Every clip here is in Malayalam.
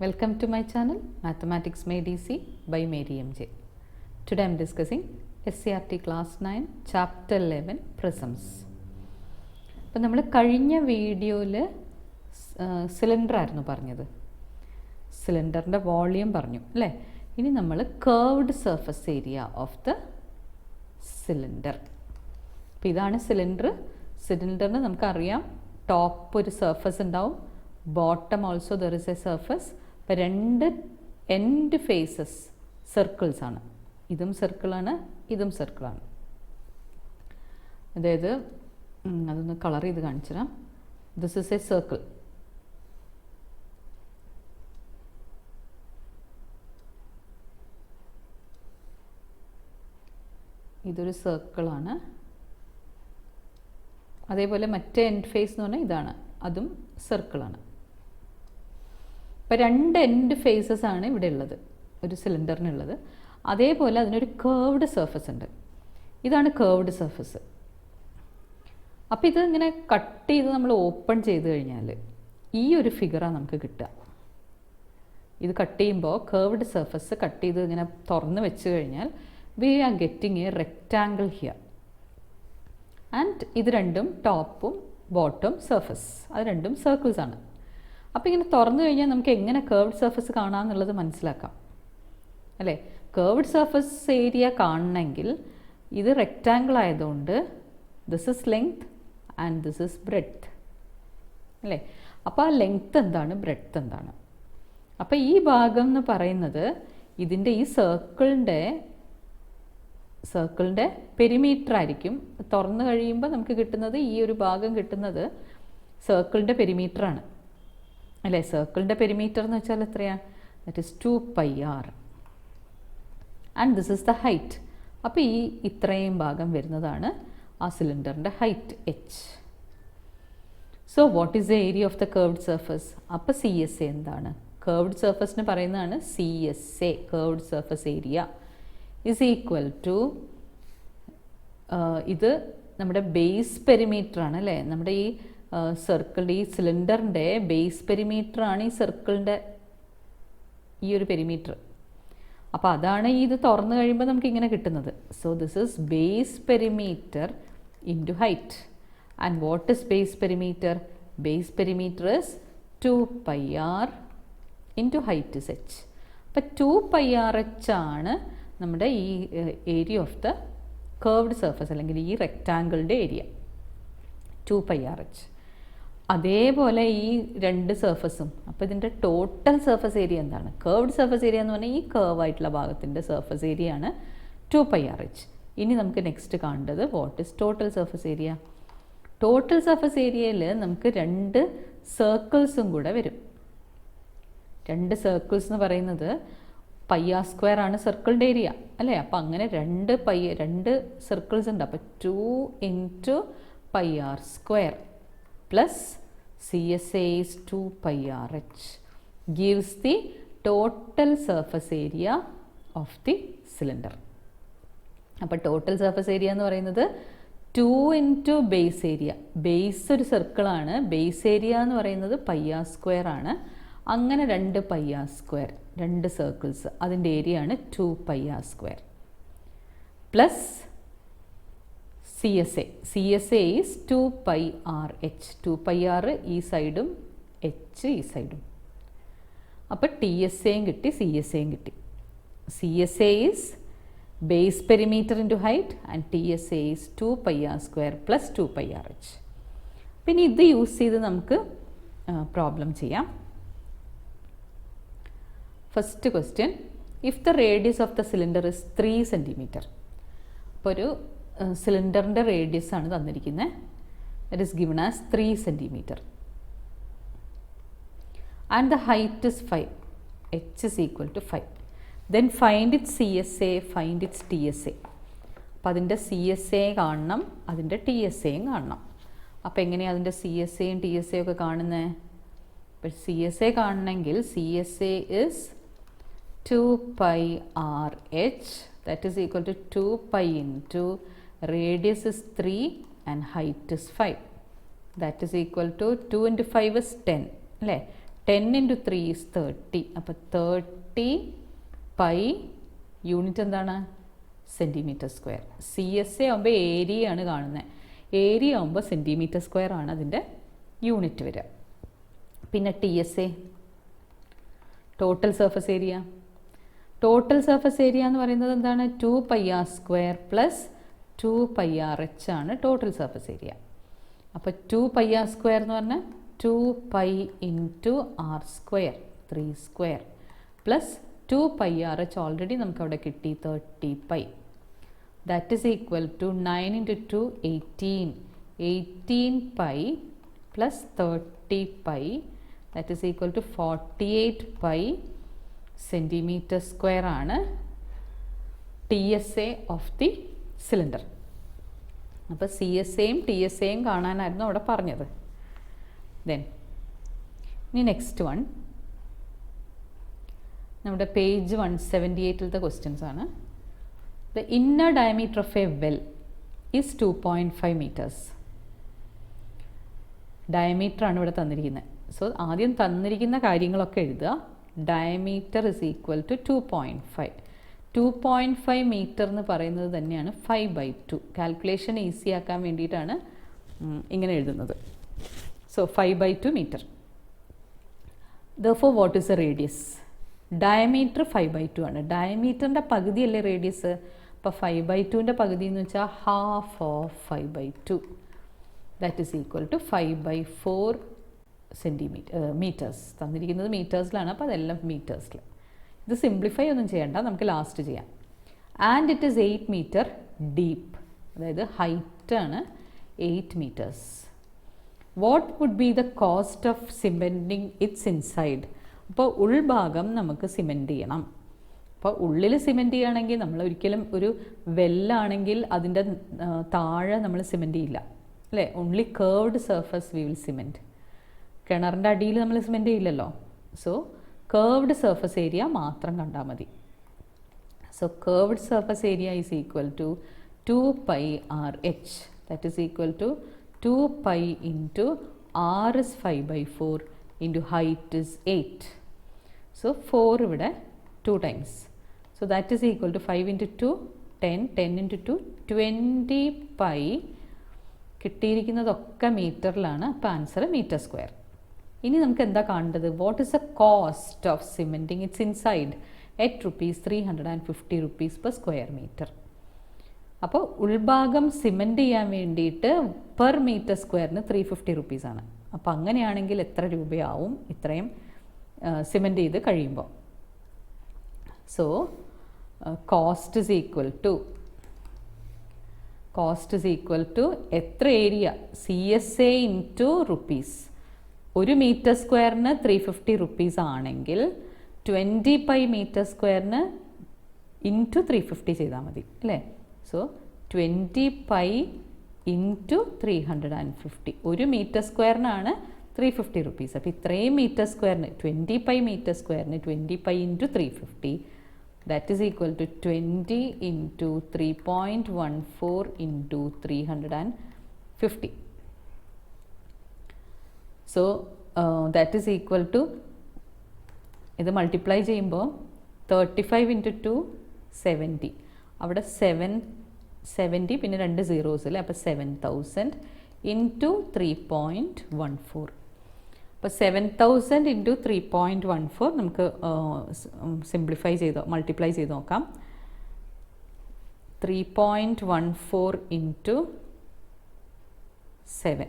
Welcome to my channel Mathematics Made Easy by Mary MJ. Today I am discussing SCERT class 9 chapter 11 Prisms. അപ്പോൾ നമ്മൾ കഴിഞ്ഞ വീഡിയോയിൽ സിലിണ്ടർ ആയിരുന്നു പറഞ്ഞത്, സിലിണ്ടറിൻ്റെ വോളിയം പറഞ്ഞു അല്ലേ. ഇനി നമ്മൾ curved surface area of the cylinder. അപ്പോൾ ഇതാണ് സിലിണ്ടർ. സിലിണ്ടറിന് നമുക്കറിയാം ടോപ്പ് ഒരു സർഫസ് ഉണ്ടാവും, bottom also there is A surface. അപ്പോൾ രണ്ട് എൻഡ് ഫേസസ് സർക്കിൾസ് ആണ്. ഇതും സർക്കിളാണ്, ഇതും സർക്കിളാണ്. അതായത് അതൊന്ന് കളർ ചെയ്ത് കാണിച്ചു തരാം. This is a circle. ഇതൊരു സർക്കിളാണ്. അതേപോലെ മറ്റേ എൻഡ് ഫേസ് എന്ന് പറഞ്ഞാൽ ഇതാണ്, അതും സർക്കിളാണ്. അപ്പോൾ രണ്ട് എൻഡ് ഫേസസ് ആണ് ഇവിടെ ഉള്ളത്, ഒരു സിലിണ്ടറിനുള്ളത്. അതേപോലെ അതിനൊരു കേർവ്ഡ് സർഫസ് ഉണ്ട്. ഇതാണ് കേർവ്ഡ് സർഫസ്. അപ്പോൾ ഇത് ഇങ്ങനെ കട്ട് ചെയ്ത് നമ്മൾ ഓപ്പൺ ചെയ്ത് കഴിഞ്ഞാൽ ഈ ഒരു ഫിഗറാണ് നമുക്ക് കിട്ടുക. ഇത് കട്ട് ചെയ്യുമ്പോൾ കേർവ്ഡ് സർഫസ് കട്ട് ചെയ്ത് ഇങ്ങനെ തുറന്ന് വെച്ച് കഴിഞ്ഞാൽ we are getting a rectangle here. And ഇത് രണ്ടും ടോപ്പും ബോട്ടം സർഫസ്, അത് രണ്ടും സർക്കിൾസ് ആണ്. അപ്പോൾ ഇങ്ങനെ തുറന്നു കഴിഞ്ഞാൽ നമുക്ക് എങ്ങനെ കേർവ്ഡ് സർഫസ് കാണാമെന്നുള്ളത് മനസ്സിലാക്കാം അല്ലേ. കേർവ്ഡ് സർഫസ് ഏരിയ കാണണമെങ്കിൽ ഇത് റെക്റ്റാങ്കിൾ ആയതുകൊണ്ട് this is length and this is breadth അല്ലേ. അപ്പോൾ ആ ലെങ്ത് എന്താണ്, ബ്രെഡ്ത്ത് എന്താണ്. അപ്പോൾ ഈ ഭാഗം എന്ന് പറയുന്നത് ഇതിൻ്റെ ഈ സർക്കിളിൻ്റെ പെരിമീറ്റർ ആയിരിക്കും. തുറന്നു കഴിയുമ്പോൾ നമുക്ക് കിട്ടുന്നത് ഈ ഒരു ഭാഗം കിട്ടുന്നത് സർക്കിളിൻ്റെ പെരിമീറ്ററാണ് അല്ലേ. സർക്കിളിൻ്റെ പെരിമീറ്റർ എന്ന് വെച്ചാൽ എത്രയാണ്? That is 2πr and this is the height. അപ്പോൾ ഈ ഇത്രയും ഭാഗം വരുന്നതാണ് ആ സിലിണ്ടറിൻ്റെ height h. So what is the area of the curved surface? അപ്പോൾ CSA എന്താണ്? കേർവ്ഡ് സർഫസിന് പറയുന്നതാണ് CSA, curved surface area is equal to, ഇത് നമ്മുടെ ബേസ് പെരിമീറ്റർ ആണ് അല്ലേ. നമ്മുടെ ഈ സർക്കിളിൻ്റെ ഈ സിലിണ്ടറിൻ്റെ ബേസ് പെരിമീറ്റർ ആണ് ഈ സർക്കിളിൻ്റെ ഈ ഒരു പെരിമീറ്റർ. അപ്പോൾ അതാണ് ഇത് തുറന്നു കഴിയുമ്പോൾ നമുക്ക് ഇങ്ങനെ കിട്ടുന്നത്. So this is base perimeter into height. And what is base perimeter? Base perimeter is 2πr into height is h. അപ്പം 2πrh ആണ് നമ്മുടെ ഈ area of the curved surface അല്ലെങ്കിൽ ഈ റെക്റ്റാങ്കിളിൻ്റെ ഏരിയ 2πrh. അതേപോലെ ഈ രണ്ട് സർഫസും, അപ്പോൾ ഇതിൻ്റെ ടോട്ടൽ സർഫസ് ഏരിയ എന്താണ്? കേർവ്ഡ് സർഫസ് ഏരിയ എന്ന് പറഞ്ഞാൽ ഈ കേർവ് ആയിട്ടുള്ള ഭാഗത്തിൻ്റെ സർഫസ് ഏരിയ ആണ് 2πrh. ഇനി നമുക്ക് നെക്സ്റ്റ് കാണേണ്ടത് what is total surface area. Total surface ഏരിയയിൽ നമുക്ക് രണ്ട് സർക്കിൾസും കൂടെ വരും. രണ്ട് സർക്കിൾസ് എന്ന് പറയുന്നത് πr² ആണ് സർക്കിളിൻ്റെ ഏരിയ അല്ലേ. അപ്പോൾ അങ്ങനെ രണ്ട് സർക്കിൾസ് ഉണ്ട്. അപ്പോൾ 2 × πr² plus CSA is 2πrh gives the total surface area of the cylinder. അപ്പോൾ ടോട്ടൽ സർഫസ് ഏരിയ എന്ന് പറയുന്നത് 2 × ബേസ് ഏരിയ. ബേസ് ഒരു സർക്കിളാണ്, ബേസ് ഏരിയ എന്ന് പറയുന്നത് πr² ആണ്. അങ്ങനെ 2πr², രണ്ട് സർക്കിൾസ്, അതിൻ്റെ ഏരിയ ആണ് 2πr² plus CSA is 2πrh. 2πr ഈ സൈഡും h ഈ സൈഡും. അപ്പോൾ TSAയും കിട്ടി, CSAയും കിട്ടി. CSA is base perimeter into height and TSA is 2πr² plus 2πrh. പിന്നെ ഇത് യൂസ് ചെയ്ത് നമുക്ക് പ്രോബ്ലം ചെയ്യാം. First question, if the radius of the cylinder is 3 cm. അപ്പോൾ ഒരു സിലിണ്ടറിൻ്റെ റേഡിയസ് ആണ് തന്നിരിക്കുന്നത്. It is given as 3 cm and the height is 5. h is equal to 5. Then find it's CSA, find it's TSA. അപ്പോൾ അതിൻ്റെ CSA കാണണം, അതിൻ്റെ TSAയും കാണണം. അപ്പോൾ എങ്ങനെയാണ് അതിൻ്റെ CSAയും TSAയും ഒക്കെ കാണുന്നത്? ഇപ്പോൾ CSA കാണണമെങ്കിൽ CSA is 2πrh, that is equal to 2π into radius is 3 and height is 5. That is equal to 2 × 5 is 10 അല്ലേ. 10 into 3 is 30. അപ്പോൾ 30 പൈ യൂണിറ്റ് എന്താണ്? Centimetre square. CSA ആകുമ്പോൾ ഏരിയ ആണ് കാണുന്നത്. ഏരിയ ആകുമ്പോൾ സെൻറ്റിമീറ്റർ സ്ക്വയർ ആണ് അതിൻ്റെ യൂണിറ്റ് വരിക. പിന്നെ TSA, total surface area. Total surface area എന്ന് പറയുന്നത് എന്താണ്? 2πr² പ്ലസ് 2πrh ആണ് ടോട്ടൽ സർഫസ് ഏരിയ. അപ്പോൾ 2πr² എന്ന് പറഞ്ഞാൽ 2π into r² 3² plus 2πrh already നമുക്ക് അവിടെ കിട്ടി 30π. That is equal to 9 into 2 18. 18π plus 30π that is equal to 48π centimetre square ആണ് TSA ഓഫ് ദി സിലിണ്ടർ. അപ്പോൾ CSAയും TSAയും കാണാനായിരുന്നു അവിടെ പറഞ്ഞത്. ദെൻ ഇനി നെക്സ്റ്റ് വൺ നമ്മുടെ പേജ് 178ലത്തെ ക്വസ്റ്റ്യൻസ് ആണ്. The inner diameter of a well is 2.5 meters. Diameter ആണ് ഇവിടെ തന്നിരിക്കുന്നത്. സോ ആദ്യം തന്നിരിക്കുന്ന കാര്യങ്ങളൊക്കെ എഴുതുക. Diameter is equal to 2.5. 2.5 metre എന്ന് പറയുന്നത് തന്നെയാണ് 5/2. കാൽക്കുലേഷൻ ഈസി ആക്കാൻ വേണ്ടിയിട്ടാണ് ഇങ്ങനെ എഴുതുന്നത്. So 5/2 metre. Therefore what is the radius? Diameter 5/2 ആണ്. ഡയമീറ്ററിൻ്റെ പകുതിയല്ലേ റേഡിയസ്. അപ്പോൾ 5/2ൻ്റെ പകുതി എന്ന് വെച്ചാൽ half of 5/2. That is equal to 5/4 metres. തന്നിരിക്കുന്നത് മീറ്റേഴ്സിലാണ്, അപ്പോൾ അതെല്ലാം മീറ്റേഴ്സിൽ. ഇത് സിംപ്ലിഫൈ ഒന്നും ചെയ്യണ്ട, നമുക്ക് ലാസ്റ്റ് ചെയ്യാം. And it is 8 meter deep. അതായത് ഹൈറ്റ് ആണ് 8 meters. What would be the cost of cementing its inside? അപ്പോൾ ഉൾഭാഗം നമുക്ക് സിമെൻറ്റ് ചെയ്യണം. അപ്പോൾ ഉള്ളിൽ സിമെൻറ്റ് ചെയ്യുകയാണെങ്കിൽ നമ്മൾ ഒരിക്കലും ഒരു വെല്ലാണെങ്കിൽ അതിൻ്റെ താഴെ നമ്മൾ സിമെൻറ്റ് ചെയ്യില്ല, അല്ലേ? Only curved surface we will cement. കിണറിൻ്റെ അടിയിൽ നമ്മൾ സിമെൻറ്റ് ചെയ്യില്ലല്ലോ. സോ കേർവ്ഡ് സർഫസ് ഏരിയ മാത്രം കണ്ടാൽ മതി. So curved surface area is equal to 2πrh. That is equal to 2π into r is 5/4 into height is 8. So 4 ഇവിടെ 2 times. So that is equal to 5 into 2 10. 10 into 2 20π. കിട്ടിയിരിക്കുന്നതൊക്കെ മീറ്ററിലാണ്. അപ്പോൾ ആൻസർ മീറ്റർ സ്ക്വയർ. ഇനി നമുക്ക് എന്താ കാണേണ്ടത്? What is the cost of cementing its inside at rupees 350 rupees per square meter. അപ്പോൾ ഉൾഭാഗം സിമെൻറ്റ് ചെയ്യാൻ വേണ്ടിയിട്ട് പെർ മീറ്റർ സ്ക്വയറിന് 350 rupees ആണ്. അപ്പോൾ അങ്ങനെയാണെങ്കിൽ എത്ര രൂപയാവും ഇത്രയും സിമെൻറ്റ് ചെയ്ത് കഴിയുമ്പോൾ? So cost is equal to എത്ര area? CSA into rupees. 1 meter സ്ക്വയറിന് 350 rupees ആണെങ്കിൽ 20π മീറ്റർ സ്ക്വയറിന് ഇൻറ്റു 350 ചെയ്താൽ മതി, അല്ലേ? So 20π into 350. 1 meter സ്ക്വയറിനാണ് 350 rupees. അപ്പോൾ ഇത്രയും മീറ്റർ സ്ക്വയറിന് 20π മീറ്റർ സ്ക്വയറിന് 20π into 350 that is equal to 20 into 3.14 into 350. So that is equal to, ഇത് മൾട്ടിപ്ലൈ ചെയ്യുമ്പോൾ 35 ഇൻറ്റു 2 70. അവിടെ 770 പിന്നെ 2 zeros അല്ലേ? അപ്പോൾ 7000 ഇൻറ്റു 3.14. അപ്പോൾ 7000 ഇൻറ്റു 3.14 നമുക്ക് മൾട്ടിപ്ലൈ ചെയ്ത് നോക്കാം. 3.14 ഇൻറ്റു 7.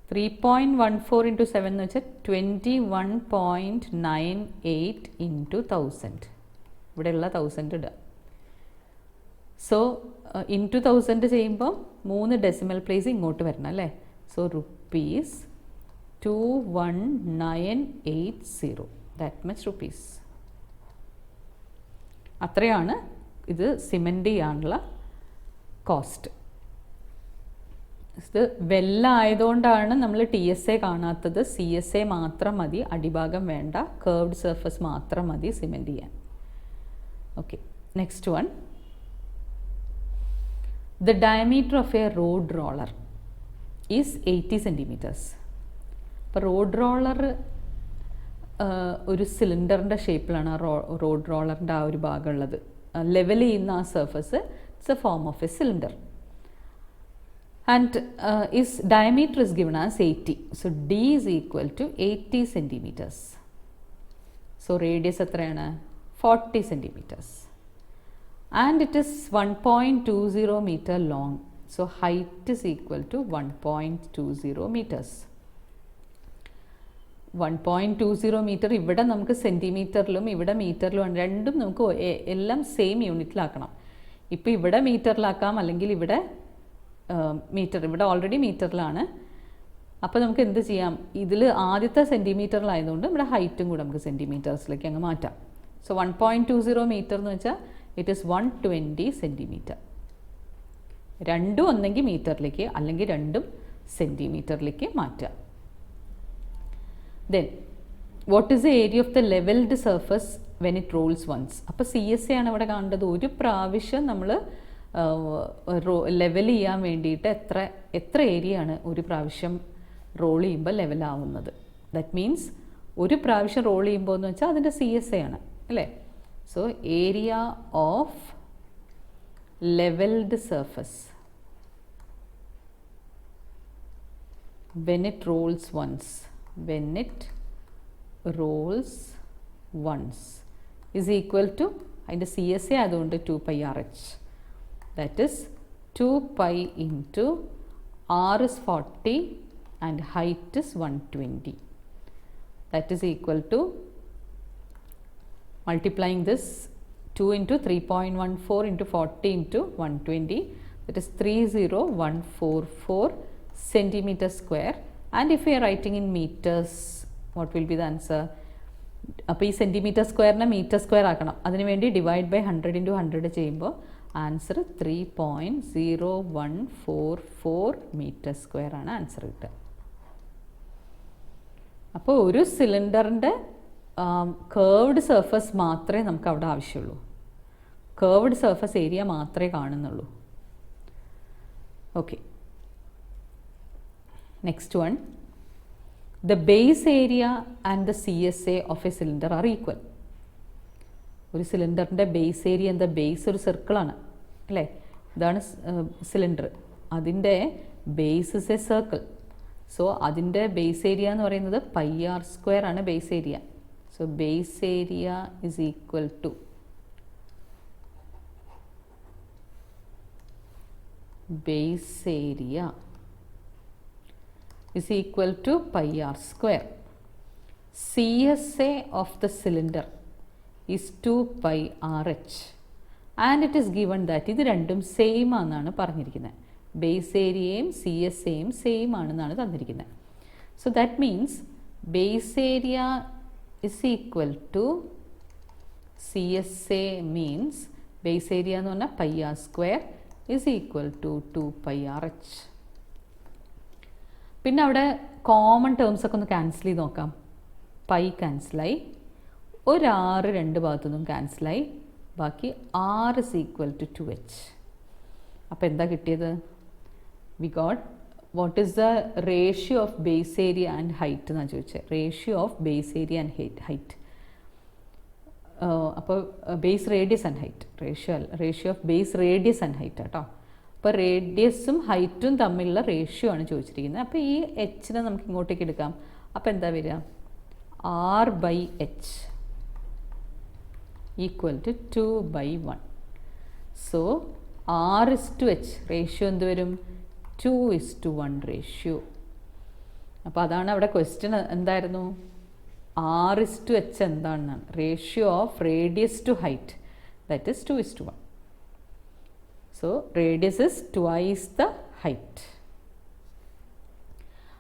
3.14 ഇൻറ്റു 7 എന്ന് വെച്ചാൽ 21.98 ഇൻറ്റു 1000. ഇവിടെയുള്ള 1000 ഇടുക. സോ ഇൻറ്റു 1000 ചെയ്യുമ്പോൾ 3 ഡെസിമൽ പ്ലേസ് ഇങ്ങോട്ട് വരണം, അല്ലേ? So rupees 21980. That much rupees. അത്രയാണ് ഇത് സിമെൻറ്റ് ചെയ്യാനുള്ള കോസ്റ്റ്. ഇത് വെല്ലായതുകൊണ്ടാണ് നമ്മൾ TSA കാണാത്തത്. CSA മാത്രം മതി, അടിഭാഗം വേണ്ട. കേർവ്ഡ് സർഫസ് മാത്രം മതി സിമെൻറ്റ് ചെയ്യാൻ. Okay, next one. The diameter of A road roller is 80 centimeters. അപ്പോൾ റോഡ് റോളർ ഒരു സിലിണ്ടറിൻ്റെ ഷേപ്പിലാണ് ആ റോഡ് റോളറിൻ്റെ ആ ഒരു ഭാഗം ഉള്ളത്. ലെവൽ ചെയ്യുന്ന ആ surface it's a form of a cylinder. And is diameter is given as 80. So D is equal to 80 centimetres. So radius എത്രയാണ്? 40 centimetres. And it is 1.20 metre long. So height is equal to 1.20 metres. 1.20 metre ഇവിടെ നമുക്ക് സെൻറ്റിമീറ്ററിലും ഇവിടെ മീറ്ററിലും രണ്ടും നമുക്ക് എല്ലാം സെയിം യൂണിറ്റിലാക്കണം. ഇപ്പോൾ ഇവിടെ മീറ്ററിലാക്കാം, അല്ലെങ്കിൽ ഇവിടെ മീറ്റർ, ഇവിടെ ഓൾറെഡി മീറ്ററിലാണ്. അപ്പോൾ നമുക്ക് എന്ത് ചെയ്യാം, ഇതിൽ ആദ്യത്തെ സെൻറ്റിമീറ്ററിലായതുകൊണ്ട് ഇവിടെ ഹൈറ്റും കൂടെ നമുക്ക് സെൻറ്റിമീറ്റേഴ്സിലേക്ക് അങ്ങ് മാറ്റാം. സോ 1.20 മീറ്റർ എന്ന് വെച്ചാൽ ഇറ്റ് ഈസ് 120 സെൻറ്റിമീറ്റർ. രണ്ടും ഒന്നെങ്കിൽ മീറ്ററിലേക്ക് അല്ലെങ്കിൽ രണ്ടും സെൻറ്റിമീറ്ററിലേക്ക് മാറ്റാം. Then what is the area of the leveled surface when it rolls once? അപ്പോൾ CSA ആണ് ഇവിടെ കാണേണ്ടത്. ഒരു പ്രാവശ്യം നമ്മൾ ലെവൽ ചെയ്യാൻ വേണ്ടിയിട്ട് എത്ര ഏരിയ ആണ് ഒരു പ്രാവശ്യം റോൾ ചെയ്യുമ്പോൾ ലെവലാവുന്നത്. ദാറ്റ് മീൻസ് ഒരു പ്രാവശ്യം റോൾ ചെയ്യുമ്പോൾ എന്ന് വെച്ചാൽ അതിൻ്റെ CSA ആണ് അല്ലേ. So area of levelled surface when it rolls once is equal to അതിൻ്റെ CSA അതുകൊണ്ട് 2πRH. that is 2π into R is 40 and height is 120. that is equal to, multiplying this 2 into 3.14 into 40 into 120, that is 30144 centimeter square. And if we are writing in meters, what will be the answer? അപ്പോൾ ഈ സെൻറ്റിമീറ്റർ സ്ക്വയറിനെ മീറ്റർ സ്ക്വയർ ആക്കണം. അതിനുവേണ്ടി ഡിവൈഡ് ബൈ 100 into 100 ചെയ്യുമ്പോൾ ആൻസർ 3.0144 മീറ്റർ സ്ക്വയർ ആണ് ആൻസർ കിട്ടുക. അപ്പോൾ ഒരു സിലിണ്ടറിൻ്റെ കേർവ്ഡ് സർഫസ് മാത്രമേ നമുക്ക് അവിടെ ആവശ്യമുള്ളൂ. കേർവ്ഡ് സർഫസ് ഏരിയ മാത്രമേ കാണുന്നുള്ളൂ. Okay, next one, the base area and the CSA of a cylinder are equal. ഒരു സിലിണ്ടറിൻ്റെ ബേസ് ഏരിയ എന്താ? ബേസ് ഒരു സർക്കിളാണ് അല്ലേ. ഇതാണ് സിലിണ്ടർ, അതിൻ്റെ base is a circle. So അതിൻ്റെ ബേസ് ഏരിയ എന്ന് പറയുന്നത് πr² ആണ് base area. So base area is equal to base area is equal to πr². CSA of the cylinder is 2πRH and it is given that ഇത് രണ്ടും സെയിം ആണെന്നാണ് പറഞ്ഞിരിക്കുന്നത്. ബേസ് ഏരിയയും CSAയും സെയിം ആണെന്നാണ് തന്നിരിക്കുന്നത്. So that means base area is equal to CSA means base area എന്ന് പറഞ്ഞാൽ πr² is equal to 2πRH. പിന്നെ അവിടെ കോമൺ ടേംസ് ഒക്കെ ഒന്ന് ക്യാൻസൽ ചെയ്ത് നോക്കാം. പൈ ക്യാൻസലായി, ഒരു R രണ്ട് ഭാഗത്തു നിന്നും ക്യാൻസലായി, ബാക്കി R is equal to 2H. അപ്പോൾ എന്താ കിട്ടിയത്? We got what is the ratio of base area and height എന്നാണ് ചോദിച്ചത്. Ratio of base area and height. അപ്പോൾ base radius and height, ratio of base radius and height കേട്ടോ. അപ്പോൾ റേഡിയസും ഹൈറ്റും തമ്മിലുള്ള റേഷ്യോ ആണ് ചോദിച്ചിരിക്കുന്നത്. അപ്പോൾ ഈ എച്ചിനെ നമുക്ക് ഇങ്ങോട്ടേക്ക് എടുക്കാം. അപ്പോൾ എന്താ വരിക? R/H equal to 2/1. So R/H ratio എന്ത് വരും? 2:1 റേഷ്യോ. അപ്പോൾ അതാണ് അവിടെ ക്വസ്റ്റ്യൻ എന്തായിരുന്നു? R/H എന്താണെന്നാണ്. Ratio of radius to height, that is 2:1. So radius is twice the height.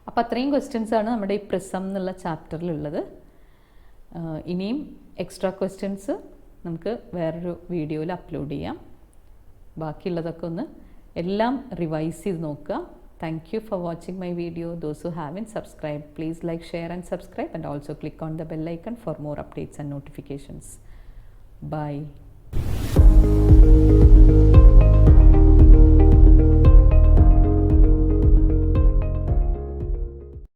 അപ്പോൾ അത്രയും ക്വസ്റ്റ്യൻസാണ് നമ്മുടെ ഈ പ്രിസം എന്നുള്ള ചാപ്റ്ററിലുള്ളത്. ഇനിയും എക്സ്ട്രാ ക്വസ്റ്റ്യൻസ് നമുക്ക് വേറൊരു വീഡിയോയിൽ അപ്ലോഡ് ചെയ്യാം. ബാക്കിയുള്ളതൊക്കെ ഒന്ന് എല്ലാം റിവൈസ് ചെയ്ത് നോക്കുക. Thank you for watching my video. Those who haven't subscribed, please like, share and subscribe, and also click on the bell icon for more updates and notifications. Bye.